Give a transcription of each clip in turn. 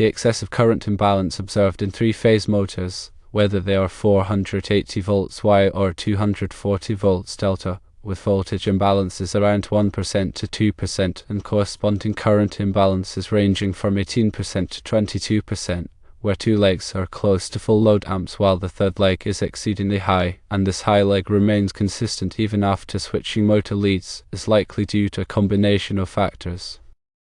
The excessive current imbalance observed in three-phase motors, whether they are 480 volts Y or 240 volts delta, with voltage imbalances around 1% to 2% and corresponding current imbalances ranging from 18% to 22%, where two legs are close to full load amps while the third leg is exceedingly high, and this high leg remains consistent even after switching motor leads, is likely due to a combination of factors.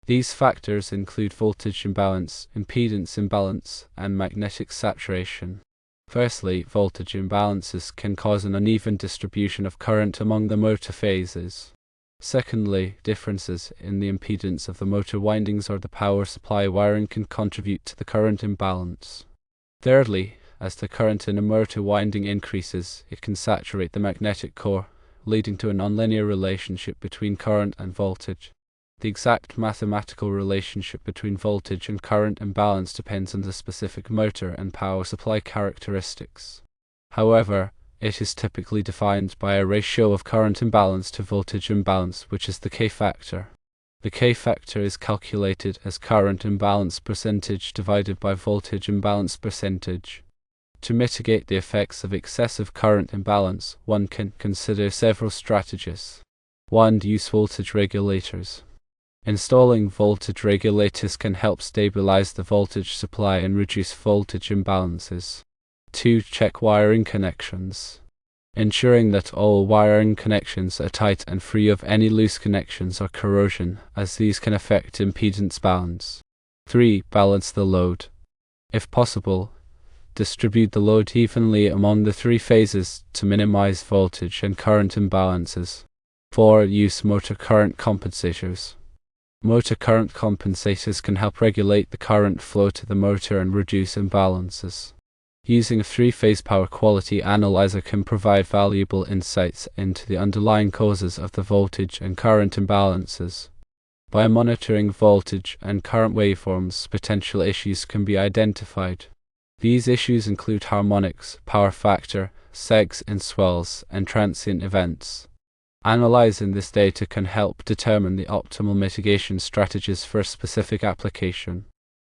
These factors include voltage imbalance, impedance imbalance, and magnetic saturation. Firstly, voltage imbalances can cause an uneven distribution of current among the motor phases. Secondly, differences in the impedance of the motor windings or the power supply wiring can contribute to the current imbalance. Thirdly, as the current in a motor winding increases, it can saturate the magnetic core, leading to a nonlinear relationship between current and voltage. The exact mathematical relationship between voltage and current imbalance depends on the specific motor and power supply characteristics. However, it is typically defined by a ratio of current imbalance to voltage imbalance, which is the K factor. The K factor is calculated as current imbalance percentage divided by voltage imbalance percentage. To mitigate the effects of excessive current imbalance, one can consider several strategies. 1. Use voltage regulators. Installing voltage regulators can help stabilize the voltage supply and reduce voltage imbalances. 2. Check wiring connections. Ensuring that all wiring connections are tight and free of any loose connections or corrosion, as these can affect impedance balance. 3. Balance the load. If possible, distribute the load evenly among the three phases to minimize voltage and current imbalances. 4. Use motor current compensators. Motor current compensators can help regulate the current flow to the motor and reduce imbalances. Using a three-phase power quality analyzer can provide valuable insights into the underlying causes of the voltage and current imbalances. By monitoring voltage and current waveforms, potential issues can be identified. These issues include harmonics, power factor, sags and swells, and transient events. Analyzing this data can help determine the optimal mitigation strategies for a specific application.